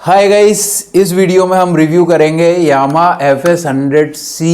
Hi guys, इस video में हम रिव्यू करेंगे यामा FS100C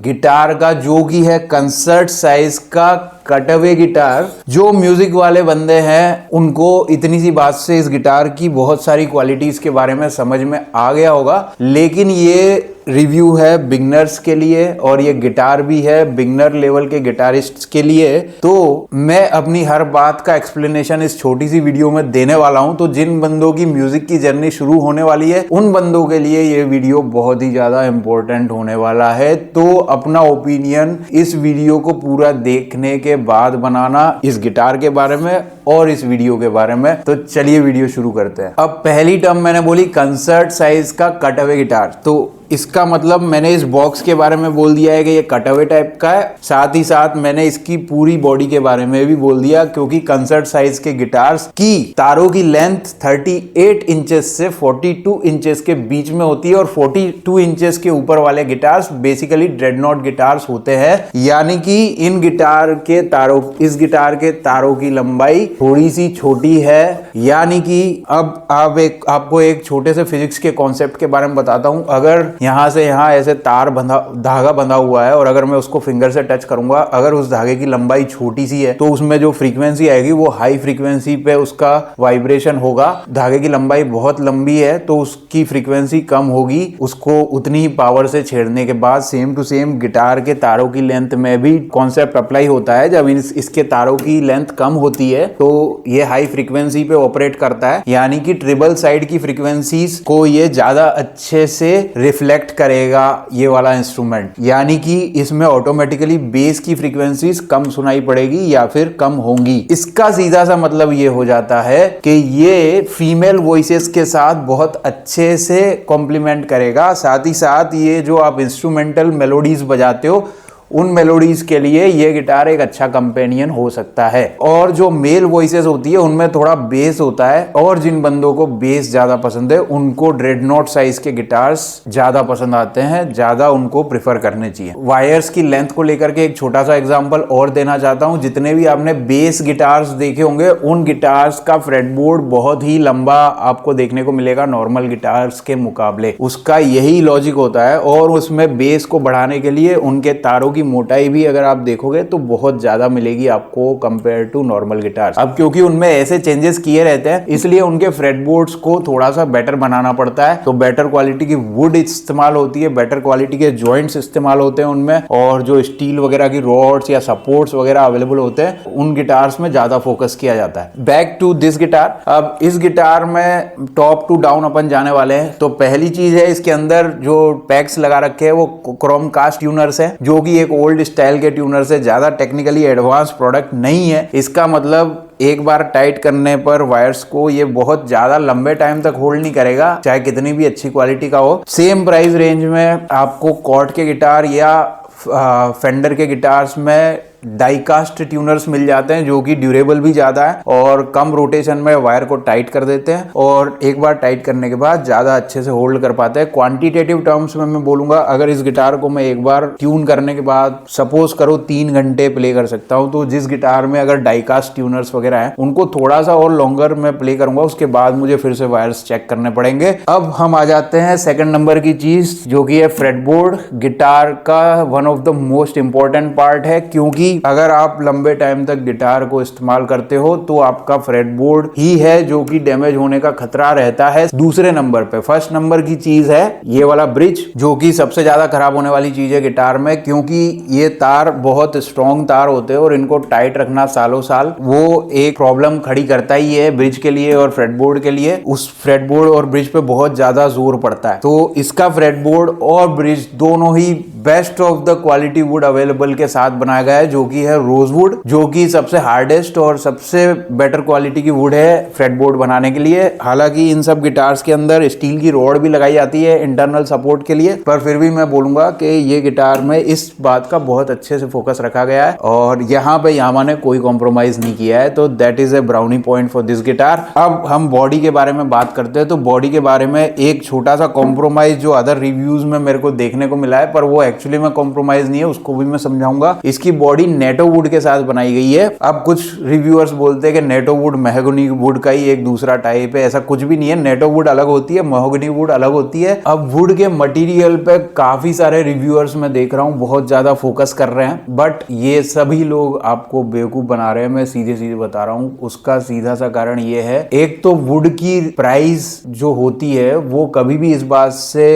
गिटार का, जो कि है कंसर्ट साइज का कटअवे गिटार। जो म्यूजिक वाले बंदे हैं उनको इतनी सी बात से इस गिटार की बहुत सारी क्वालिटीज के बारे में समझ में आ गया होगा, लेकिन ये रिव्यू है बिगनर्स के लिए और ये गिटार भी है बिगनर लेवल के गिटारिस्ट्स के लिए। तो मैं अपनी हर बात का एक्सप्लेनेशन इस छोटी सी वीडियो में देने वाला हूं। तो जिन बंदों की म्यूजिक की जर्नी शुरू होने वाली है उन बंदों के लिए ये वीडियो बहुत ही ज्यादा इंपॉर्टेंट होने वाला है। तो अपना ओपिनियन इस वीडियो को पूरा देखने के बाद बनाना इस गिटार के बारे में और इस वीडियो के बारे में। तो चलिए वीडियो शुरू करते हैं। अब पहली टर्म मैंने बोली कंसर्ट साइज का कटअवे गिटार, तो इसका मतलब मैंने इस बॉक्स के बारे में बोल दिया है कि ये कटअवे टाइप का है। साथ ही साथ मैंने इसकी पूरी बॉडी के बारे में भी बोल दिया, क्योंकि कंसर्ट साइज के गिटार्स की तारों की लेंथ 38 इंचेस से 42 इंचेस के बीच में होती है और 42 इंचेस के ऊपर वाले गिटार्स बेसिकली ड्रेडनॉट गिटार्स होते हैं। यानी कि इन गिटार के तारों, इस गिटार के तारों की लंबाई थोड़ी सी छोटी है। यानी कि अब आपको एक छोटे से फिजिक्स के कॉन्सेप्ट के बारे में बताता हूं। अगर यहां से यहां ऐसे धागा बंधा हुआ है और अगर मैं उसको फिंगर से टच करूंगा, अगर उस धागे की लंबाई छोटी सी है तो उसमें जो फ्रीक्वेंसी आएगी वो हाई फ्रीक्वेंसी पे उसका वाइब्रेशन होगा। धागे की लंबाई बहुत लंबी है तो उसकी फ्रीक्वेंसी कम होगी। उसको उतनी ही पावर से छेड़ने के बाद सेम टू सेम गिटार के तारों की लेंथ में भी कॉन्सेप्ट अप्लाई होता है। जब इसके तारों की लेंथ कम होती है तो ये हाई फ्रीक्वेंसी पे ऑपरेट करता है, यानी कि ट्रिपल साइड की फ्रीक्वेंसीज को ये ज्यादा अच्छे से रिफ्लेक्ट करेगा ये वाला इंस्ट्रूमेंट। यानी कि इसमें ऑटोमेटिकली बेस की फ्रीक्वेंसीज कम सुनाई पड़ेगी या फिर कम होंगी। इसका सीधा सा मतलब ये हो जाता है कि ये फीमेल वॉइसेस के साथ बहुत अच्छे से कॉम्प्लीमेंट करेगा। साथ ही साथ ये जो आप इंस्ट्रूमेंटल मेलोडीज बजाते हो उन मेलोडीज के लिए ये गिटार एक अच्छा कंपेनियन हो सकता है। और जो मेल वॉइसेस होती है उनमें थोड़ा बेस होता है, और जिन बंदों को बेस ज्यादा पसंद है उनको ड्रेडनॉट साइज के गिटार्स ज्यादा पसंद आते हैं, ज्यादा उनको प्रिफर करने चाहिए। वायर्स की लेंथ को लेकर के एक छोटा सा एग्जांपल और देना चाहता हूं। जितने भी आपने बेस गिटार्स देखे होंगे उन गिटार्स का फ्रेटबोर्ड बहुत ही लंबा आपको देखने को मिलेगा नॉर्मल गिटार्स के मुकाबले। उसका यही लॉजिक होता है, और उसमें बेस को बढ़ाने के लिए उनके तारों की मोटाई भी अगर आप देखोगे तो बहुत ज्यादा मिलेगी आपको कंपेयर टू नॉर्मल गिटार। अब क्योंकि उनमें ऐसे चेंजेस किए रहते हैं इसलिए उनके फ्रेटबोर्ड्स को थोड़ा सा बेटर बनाना पड़ता है। तो बेटर क्वालिटी की वुड इस्तेमाल होती है, बेटर क्वालिटी के जॉइंट्स इस्तेमाल होते हैं उनमें, और जो स्टील वगैरह की रॉड्स या सपोर्ट्स वगैरह अवेलेबल होते हैं उन गिटार्स में ज्यादा फोकस किया जाता है। Back to this guitar. अब इस गिटार में टॉप टू डाउन अपन जाने वाले हैं। तो पहली चीज है, इसके अंदर जो पैक्स लगा रखे हैं वो क्रोम कास्ट ट्यूनर्स है, जो कि एक ओल्ड स्टाइल के ट्यूनर से ज्यादा टेक्निकली एडवांस प्रोडक्ट नहीं है। इसका मतलब एक बार टाइट करने पर वायर्स को ये बहुत ज्यादा लंबे टाइम तक होल्ड नहीं करेगा, चाहे कितनी भी अच्छी क्वालिटी का हो। सेम प्राइस रेंज में आपको कॉर्ड के गिटार या फेंडर के गिटार्स में डाइकास्ट ट्यूनर्स मिल जाते हैं, जो कि ड्यूरेबल भी ज्यादा है और कम रोटेशन में वायर को टाइट कर देते हैं, और एक बार टाइट करने के बाद ज्यादा अच्छे से होल्ड कर पाते हैं। क्वांटिटेटिव टर्म्स में मैं बोलूंगा, अगर इस गिटार को मैं एक बार ट्यून करने के बाद सपोज करो 3 घंटे प्ले कर सकता हूं, तो जिस गिटार में अगर डाइकास्ट ट्यूनर्स वगैरह है उनको थोड़ा सा और लॉन्गर में प्ले करूंगा, उसके बाद मुझे फिर से वायर्स चेक करने पड़ेंगे। अब हम आ जाते हैं सेकंड नंबर की चीज, जो कि है फ्रेटबोर्ड। गिटार का one of the most important part है, क्योंकि अगर आप लंबे टाइम तक गिटार को इस्तेमाल करते हो तो आपका फ्रेटबोर्ड ही है जो कि डैमेज होने का खतरा रहता है। दूसरे नंबर पे, फर्स्ट नंबर की चीज है ये वाला ब्रिज, जो कि सबसे ज्यादा खराब होने वाली चीज है गिटार में, क्योंकि ये तार बहुत स्ट्रॉन्ग तार होते हैं और इनको टाइट रखना सालों साल वो एक प्रॉब्लम खड़ी करता ही है ब्रिज के लिए और फ्रेटबोर्ड के लिए। उस फ्रेटबोर्ड और ब्रिज पे बहुत ज्यादा जोर पड़ता है। तो इसका फ्रेटबोर्ड और ब्रिज दोनों ही best of the quality wood available के साथ बनाया गया है, जो कि है रोजवुड, जो कि सबसे हार्डेस्ट और सबसे बेटर क्वालिटी की वुड है फ्रेटबोर्ड बनाने के लिए। हालांकि इन सब गिटार्स के अंदर स्टील की रॉड भी लगाई जाती है इंटरनल सपोर्ट के लिए, पर फिर भी मैं बोलूंगा कि ये गिटार में इस बात का बहुत अच्छे से फोकस रखा गया है और यहाँ पे यामा ने कोई कॉम्प्रोमाइज नहीं किया है। तो that is a brownie point for this guitar. अब हम बॉडी के बारे में बात करते हैं। तो बॉडी के बारे में एक छोटा सा कॉम्प्रोमाइज जो अदर रिव्यूज में मेरे को देखने को मिला है, पर वो एक्चुअली में कॉम्प्रोमाइज नहीं है, उसको भी मैं समझाऊंगा। इसकी बॉडी बॉडी नेटो वुड के साथ बनाई गई है। अब कुछ रिव्यूअर्स बोलते हैं कि नेटो वुड मेहगनी वुड का ही एक दूसरा टाइप है, ऐसा कुछ भी नहीं है। नेटो वुड अलग होती है, मेहगनी वुड अलग होती है। अब वुड के मटेरियल पे काफी सारे रिव्यूअर्स मैं देख रहा हूँ बहुत ज्यादा फोकस कर रहे हैं, बट ये सभी लोग आपको बेवकूफ बना रहे हैं। मैं सीधे सीधे बता रहा हूँ, उसका सीधा सा कारण ये है, एक तो वुड की प्राइस जो होती है वो कभी भी इस बात से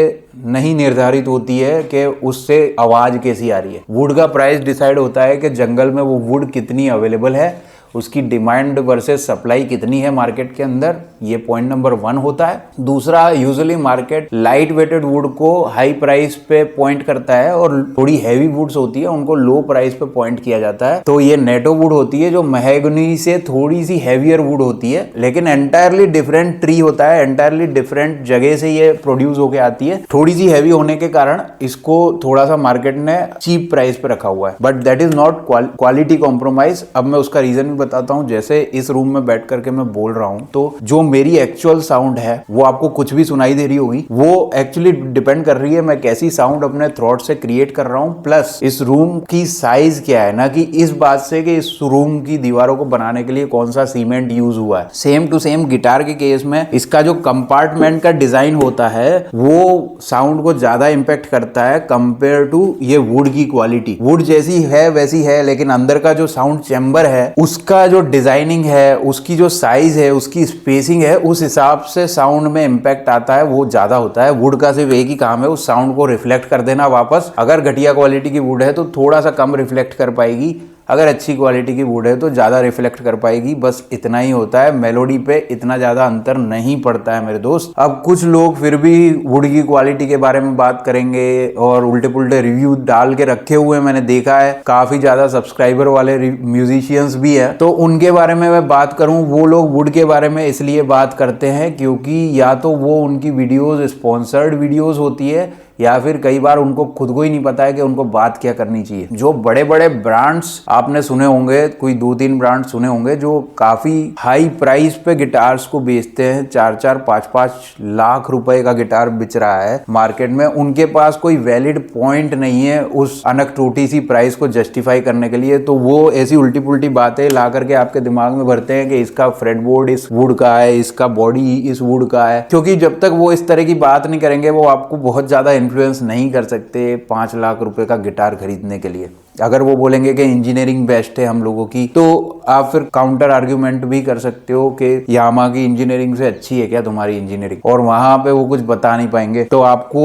नहीं निर्धारित होती है कि उससे आवाज कैसी आ रही है। वुड का प्राइस डिसाइड होता है कि जंगल में वो वुड कितनी अवेलेबल है, उसकी डिमांड वर्सेस सप्लाई कितनी है मार्केट के अंदर। ये पॉइंट नंबर 1 होता है। दूसरा, usually market light weighted wood को हाई प्राइस पे पॉइंट करता है और थोड़ी हैवी वुड्स होती है उनको लो प्राइस पे पॉइंट किया जाता है। तो ये नेटो वुड होती है जो मेहगनी से थोड़ी सी हैवियर वुड होती है, लेकिन एंटायरली डिफरेंट ट्री होता है, एंटायरली डिफरेंट जगह से ये प्रोड्यूस होके आती है। थोड़ी सी हैवी होने के कारण इसको थोड़ा सा मार्केट ने चीप प्राइस पे रखा हुआ है, but that is not quality compromise. अब मैं उसका रीजन बताता हूं। जैसे इस रूम में बैठ करके मैं बोल रहा हूं, तो जो मेरी एक्चुअल साउंड है वो आपको कुछ भी सुनाई दे रही होगी, वो एक्चुअली डिपेंड कर रही है मैं कैसी साउंड अपने थ्रॉट से क्रिएट कर रहा हूं, प्लस इस रूम की साइज क्या है, ना कि इस बात से कि इस रूम की दीवारों को बनाने के लिए कौन सा सीमेंट यूज हुआ है। सेम टू सेम गिटार के केस में इसका जो कंपार्टमेंट का डिजाइन होता है वो साउंड को ज्यादा इंपैक्ट करता है कंपेयर टू ये वुड की क्वालिटी। वुड जैसी है वैसी है, लेकिन अंदर का जो साउंड चैम्बर है उसका जो डिजाइनिंग है, उसकी जो साइज है, उसकी स्पेसिंग है, उस हिसाब से साउंड में इंपैक्ट आता है, वो ज्यादा होता है। वुड का सिर्फ एक ही काम है उस साउंड को रिफ्लेक्ट कर देना वापस। अगर घटिया क्वालिटी की वुड है तो थोड़ा सा कम रिफ्लेक्ट कर पाएगी, अगर अच्छी क्वालिटी की वुड है तो ज्यादा रिफ्लेक्ट कर पाएगी। बस इतना ही होता है, मेलोडी पे इतना ज्यादा अंतर नहीं पड़ता है मेरे दोस्त। अब कुछ लोग फिर भी वुड की क्वालिटी के बारे में बात करेंगे और उल्टे पुल्टे रिव्यू डाल के रखे हुए मैंने देखा है। काफी ज्यादा सब्सक्राइबर वाले म्यूजिशियंस भी है, तो उनके बारे में मैं बात करूं, वो लोग वुड के बारे में इसलिए बात करते हैं क्योंकि या तो वो उनकी वीडियोज स्पॉन्सर्ड वीडियोज होती है, या फिर कई बार उनको खुद को ही नहीं पता है कि उनको बात क्या करनी चाहिए। जो बड़े बड़े ब्रांड्स आपने सुने होंगे, कोई 2-3 ब्रांड सुने होंगे जो काफी हाई प्राइस पे गिटार्स को बेचते हैं, 4-4, 5-5 लाख रुपए का गिटार बिच रहा है मार्केट में। उनके पास कोई वैलिड पॉइंट नहीं है उस अनकटोटी सी प्राइस को जस्टिफाई करने के लिए, तो वो ऐसी उल्टी पुल्टी बातें ला करके आपके दिमाग में भरते हैं कि इसका फ्रेटबोर्ड इस वुड का है, इसका बॉडी इस वुड का है। क्योंकि जब तक वो इस तरह की बात नहीं करेंगे वो आपको बहुत ज्यादा इन्फ्लुएंस नहीं कर सकते 5 लाख रुपए का गिटार खरीदने के लिए। अगर वो बोलेंगे कि इंजीनियरिंग बेस्ट है हम लोगों की, तो आप फिर काउंटर आर्ग्यूमेंट भी कर सकते हो कि यामा की इंजीनियरिंग से अच्छी है क्या तुम्हारी इंजीनियरिंग, और वहां पे वो कुछ बता नहीं पाएंगे। तो आपको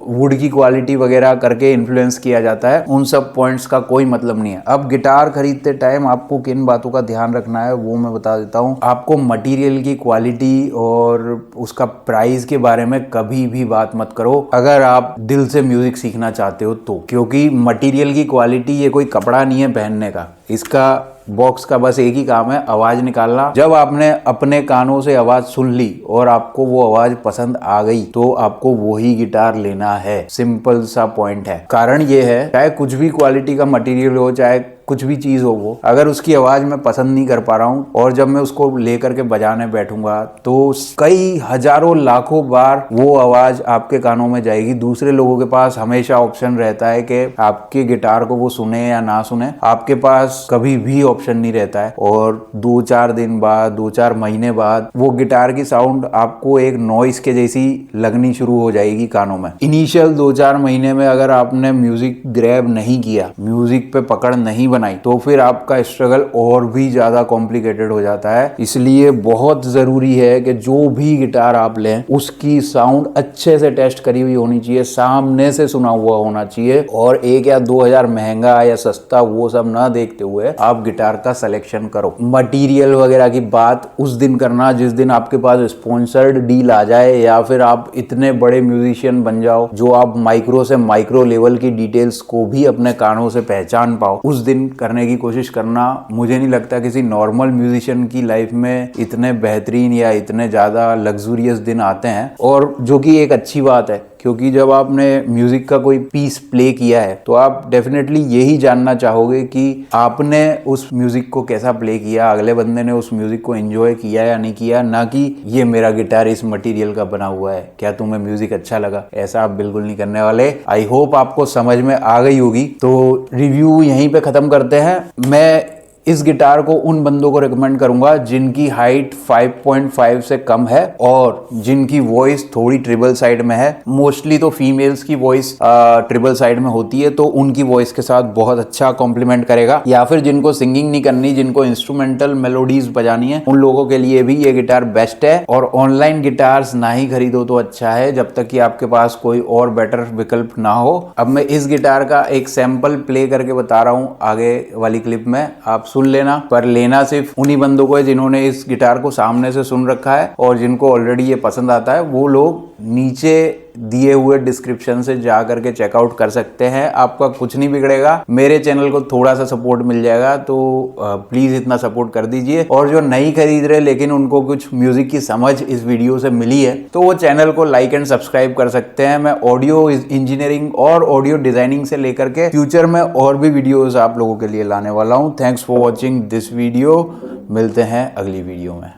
वुड की क्वालिटी वगैरह करके इन्फ्लुएंस किया जाता है, उन सब पॉइंट्स का कोई मतलब नहीं है। अब गिटार खरीदते टाइम आपको किन बातों का ध्यान रखना है वो मैं बता देता हूँ। आपको मटेरियल की क्वालिटी और उसका प्राइस के बारे में कभी भी बात मत करो अगर आप दिल से म्यूजिक सीखना चाहते हो तो, क्योंकि मटेरियल की क्वालिटी ये कोई कपड़ा नहीं है पहनने का। इसका बॉक्स का बस एक ही काम है, आवाज निकालना। जब आपने अपने कानों से आवाज सुन ली और आपको वो आवाज पसंद आ गई तो आपको वही गिटार लेना है। सिंपल सा पॉइंट है। कारण ये है, चाहे कुछ भी क्वालिटी का मटेरियल हो, चाहे कुछ भी चीज हो, वो अगर उसकी आवाज मैं पसंद नहीं कर पा रहा हूँ और जब मैं उसको लेकर के बजाने बैठूंगा तो कई हजारों लाखों बार वो आवाज आपके कानों में जाएगी। दूसरे लोगों के पास हमेशा ऑप्शन रहता है कि आपके गिटार को वो सुने या ना सुने, आपके पास कभी भी ऑप्शन नहीं रहता है। और 2-4 दिन बाद, 2-4 महीने बाद वो गिटार की साउंड आपको एक नॉइस के जैसी लगनी शुरू हो जाएगी कानों में। इनिशियल 2-4 महीने में अगर आपने म्यूजिक ग्रैब नहीं किया, म्यूजिक पे पकड़ नहीं बनाई, तो फिर आपका स्ट्रगल और भी ज्यादा कॉम्प्लिकेटेड हो जाता है। इसलिए बहुत जरूरी है कि जो भी गिटार आप लें उसकी साउंड अच्छे से टेस्ट करी हुई होनी चाहिए, सामने से सुना हुआ होना चाहिए, और 1 या 2 हजार महंगा या सस्ता वो सब ना देखते हुए आप गिटार का सिलेक्शन करो। मटेरियल वगैरह की बात उस दिन करना जिस दिन आपके पास स्पॉन्सर्ड डील आ जाए, या फिर आप इतने बड़े म्यूजिशियन बन जाओ जो आप माइक्रो से माइक्रो लेवल की डिटेल्स को भी अपने कानों से पहचान पाओ, उस दिन करने की कोशिश करना। मुझे नहीं लगता किसी नॉर्मल म्यूजिशियन की लाइफ में इतने बेहतरीन या इतने ज्यादा लग्जूरियस दिन आते हैं, और जो कि एक अच्छी बात है क्योंकि जब आपने म्यूजिक का कोई पीस प्ले किया है तो आप डेफिनेटली यही जानना चाहोगे कि आपने उस म्यूजिक को कैसा प्ले किया, अगले बंदे ने उस म्यूजिक को एंजॉय किया या नहीं किया, ना कि ये मेरा गिटार इस मटेरियल का बना हुआ है, क्या तुम्हें म्यूजिक अच्छा लगा। ऐसा आप बिल्कुल नहीं करने वाले। आई होप आपको समझ में आ गई होगी। तो रिव्यू यहीं पे खत्म करते हैं। मैं इस गिटार को उन बंदों को रिकमेंड करूंगा जिनकी हाइट 5.5 से कम है और जिनकी वॉइस थोड़ी ट्रिबल साइड में है। मोस्टली तो फीमेल्स की वॉइस ट्रिबल साइड में होती है, तो उनकी वॉइस के साथ बहुत अच्छा कॉम्प्लीमेंट करेगा। या फिर जिनको सिंगिंग नहीं करनी, जिनको इंस्ट्रूमेंटल मेलोडीज बजानी है, उन लोगों के लिए भी ये गिटार बेस्ट है। और ऑनलाइन गिटार्स ना ही खरीदो तो अच्छा है, जब तक कि आपके पास कोई और बेटर विकल्प ना हो। अब मैं इस गिटार का एक सैंपल प्ले करके बता रहा हूँ आगे वाली क्लिप में, आप सुन लेना। पर लेना सिर्फ उन्हीं बंदों को है जिन्होंने इस गिटार को सामने से सुन रखा है, और जिनको ऑलरेडी ये पसंद आता है वो लोग नीचे दिए हुए डिस्क्रिप्शन से जा करके चेकआउट कर सकते हैं। आपका कुछ नहीं बिगड़ेगा, मेरे चैनल को थोड़ा सा सपोर्ट मिल जाएगा, तो प्लीज इतना सपोर्ट कर दीजिए। और जो नहीं खरीद रहे लेकिन उनको कुछ म्यूजिक की समझ इस वीडियो से मिली है, तो वो चैनल को लाइक एंड सब्सक्राइब कर सकते हैं। मैं ऑडियो इंजीनियरिंग और ऑडियो डिजाइनिंग से लेकर के फ्यूचर में और भी वीडियोस आप लोगों के लिए लाने वाला हूँ। Thanks for watching this video. मिलते हैं अगली वीडियो में।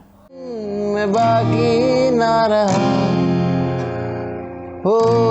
मैं बाकी ना रहा हो।